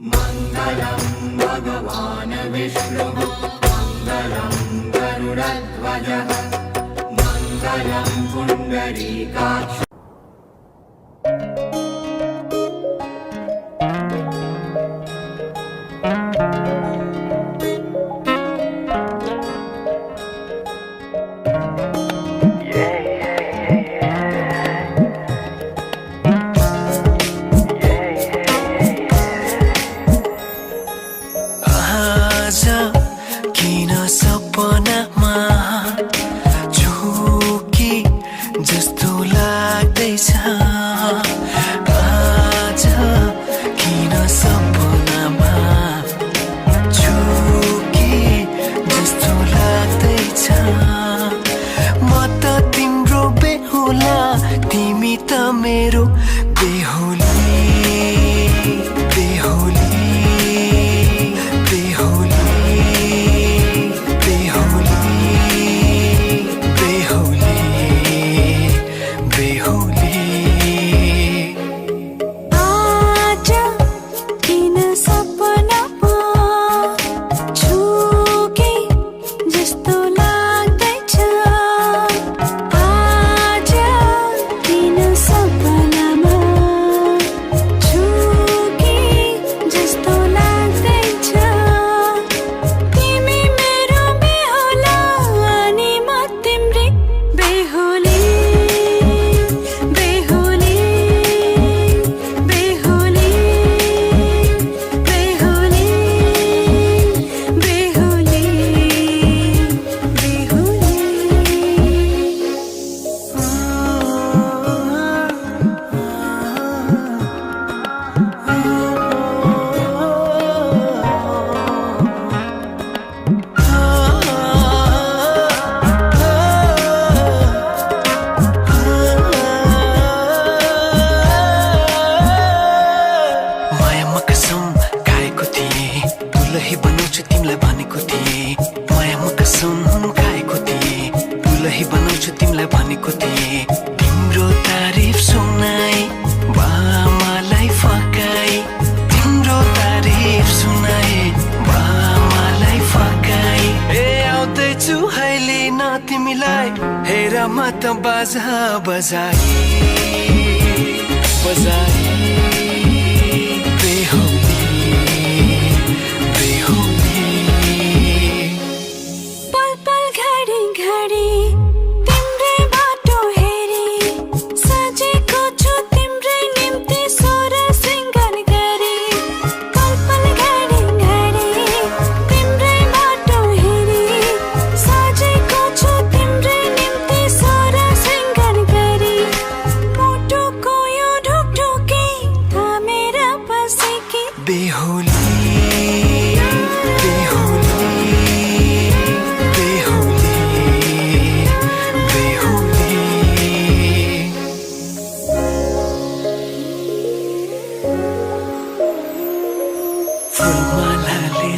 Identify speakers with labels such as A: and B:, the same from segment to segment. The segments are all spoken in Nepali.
A: मङ्गलं भगवान् विष्णुः मङ्गलं गरुडध्वजः मङ्गलं पुण्डरीकाक्षः।
B: किन सपनामा झुकी जस्तो लाग्दैछ आज किन सपनामा झुकी जस्तो लाग्दैछ म त तिम्रो बेहुला तिमी त मेरो बेहुली बनाउँछु तिमीलाई भनेको थिएँ तिम्रो तारिफ सुनाई बामालाई फकाई तिम्रो तारिफ सुनाई बामालाई फकाई ए आउँदैछु अहिले न तिमीलाई हेर म त बाजा बजाई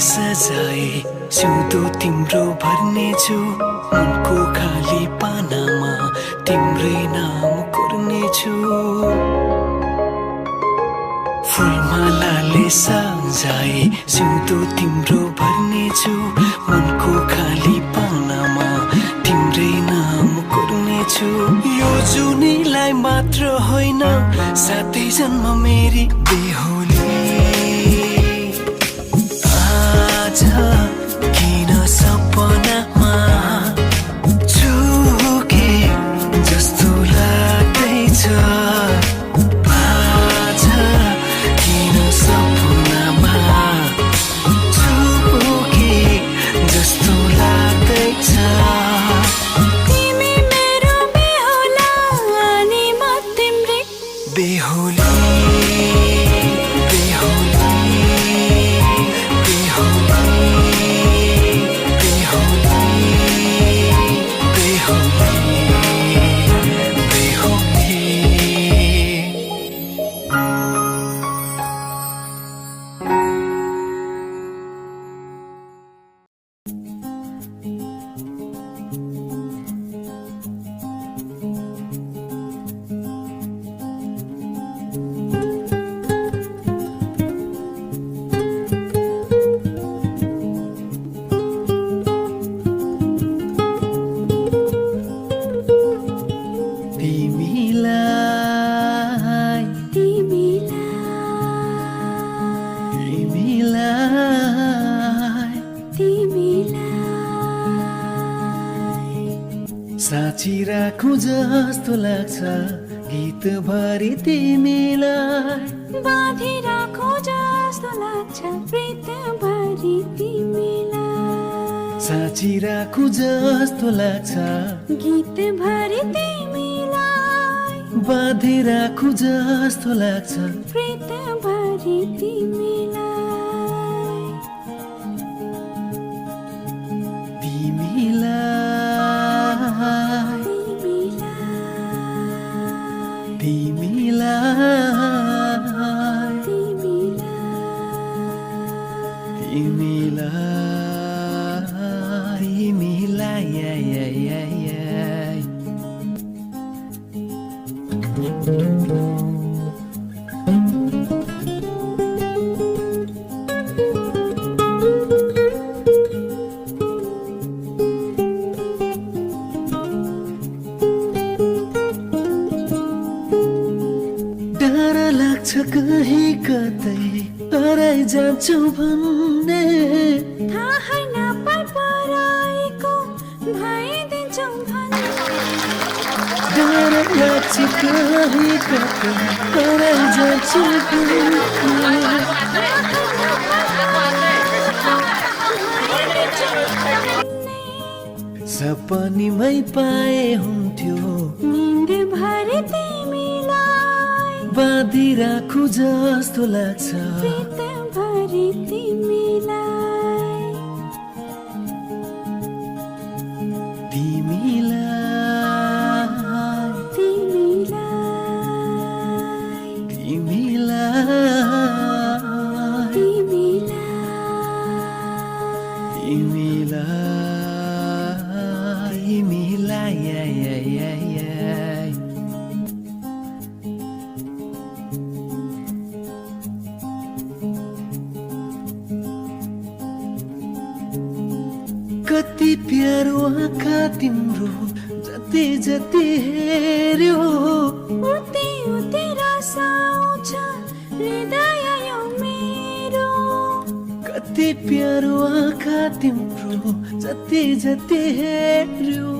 B: सजाए सिउँदो तिम्रो भर्नेछु मनको खाली पानामा तिम्रै नाम कोर्नेछु फुलमालाले सजाए सिउँदो तिम्रो भर्नेछु मनको खाली पानामा तिम्रै नाम कोर्नेछु यो जुनीलाई मात्र होइन साथै जन्म मेरी बेहुली किन सपनामा झुके जस्तो लाग्दैछ आज किन सपनामा झुके जस्तो लाग्दैछ
C: तिमी मेरो बेहुला अनि म तिम्रै
B: बेहुली साँची राखौँ जस्तो लाग्छ गीतभरि तिमीलाई
C: बाँधी राखो जस्तो लाग्छ प्रीतभरि तिमीलाई
B: साँची राखौँ जस्तो लाग्छ
C: गीतभरि तिमीलाई
B: बाँधी राखौँ जस्तो लाग्छ
C: प्रीतभरि तिमीलाई
B: तिमीलाई तिमीलाई तिमीलाई डर लाग्छ कहीँ कतै हराइ जान्छु भन्ने
C: थाहै नपाई पराएको भइदिन्छौ भन्ने
B: डर लाग्छ कहीँ कतै हराइ जान्छु सपनीमै पाए हुन्थ्यो
C: निन्दभरि तिमीलाई
B: बाँधी राखौँ जस्तो लाग्छ
C: प्रीतभरि तिमीलाई
B: तिमीलाई
C: तिमीलाई
B: तिमीलाई कति प्यारो आँखा तिम्रो जति जति हेर्यो
C: उति उति रसाउँछ हृदय यो मेरो
B: कति प्यारो आँखा तिम्रो जति जति हेर्यो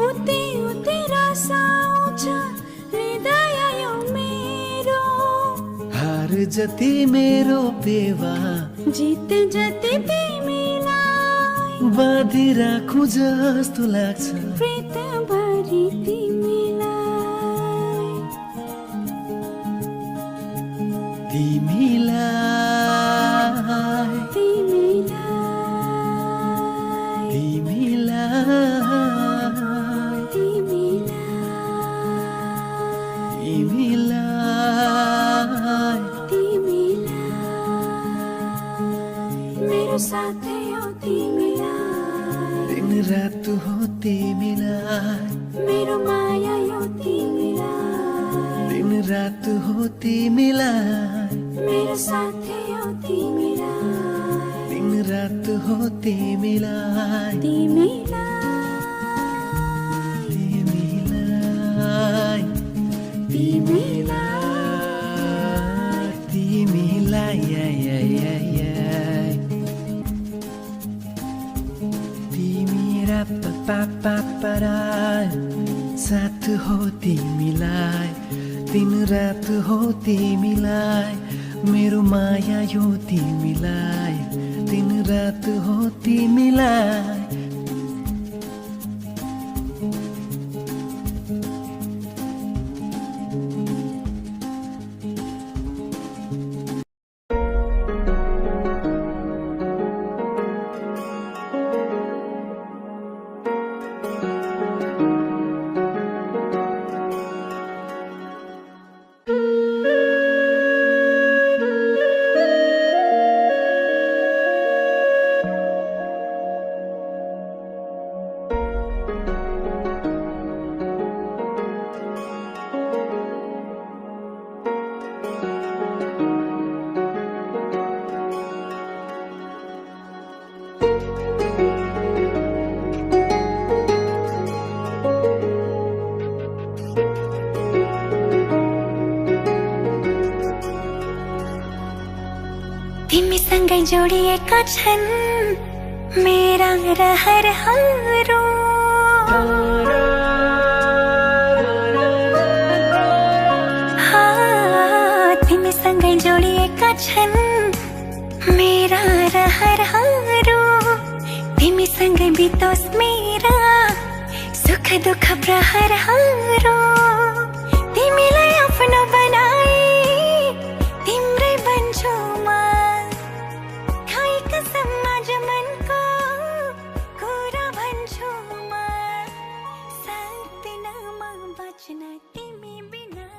C: उति उति रसाउँछ हृदय यो मेरो
B: हार जति मेरो पेवा
C: जित जति तिमीलाई
B: बाँधी राखौँ जस्तो लाग्छ
C: प्रीतभरि तिमीलाई
B: तिमीलाई
C: तिमीलाई
B: तिमीलाई
C: तिमीलाई तिमीलाई मेरो साथै हो तिमीलाई
B: दिन रात हो तिमीलाई
C: मेरो माया यो तिमीलाई
B: दिन रात हो तिमीलाई
C: मेरो साथै हो तिमीलाई
B: दिन रात हो तिमीलाई
C: तिमीलाई
B: तिमीलाई तिमीलाई तिमीलाई तिमीरा पापा साथ हो तिमीलाई दिन रात हो तिमीलाई मेरो माया यो तिमीलाई दिन रात हो तिमीलाई
C: तिमीसँगै जोडिएका छन् मेरा रहरहरू मेरा रहरहरू तिमीसँगै बितोस् मेरा सुख दुःख प्रहरहरू तिमीलाई आफ्नो बनाए तिम्रै बन्छु म खाइ कसम आज मनको कुरा भन्छु म सक्दिन म बच्न तिमी बिना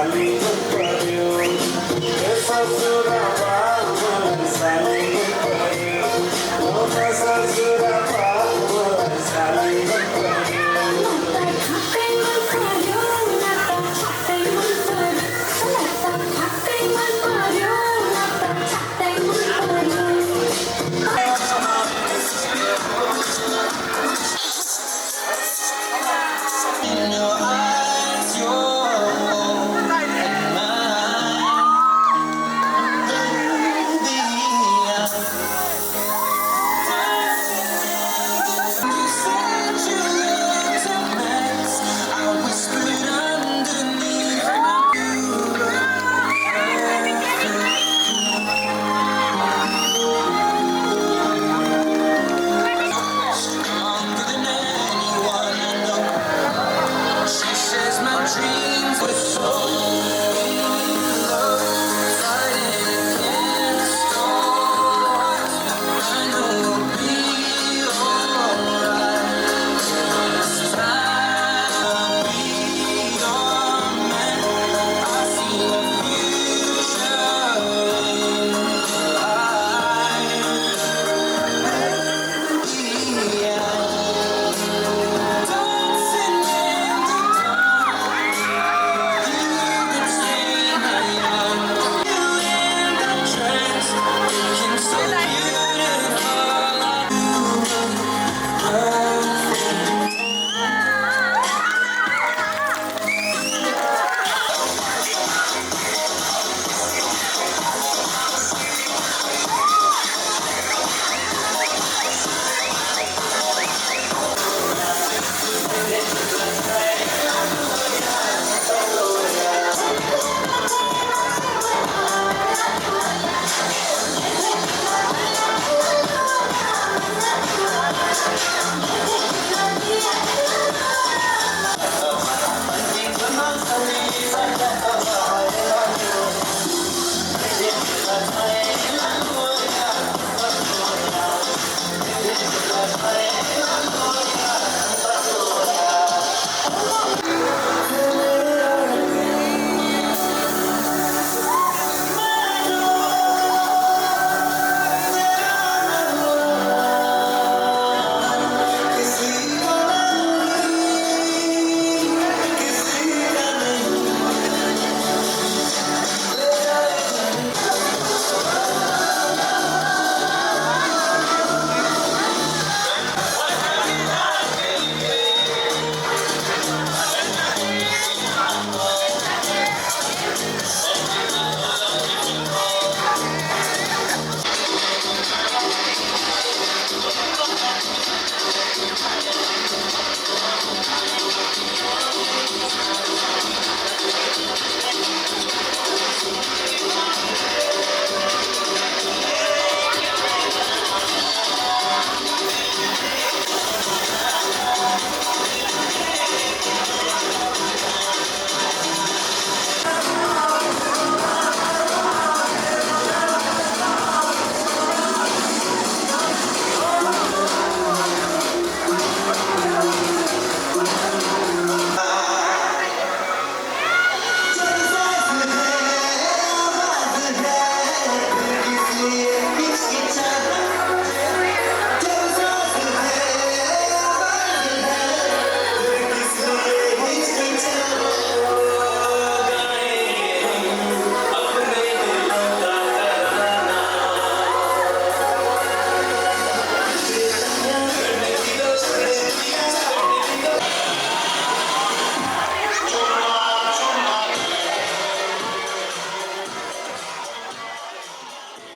D: डाली पर्यो ससुराबा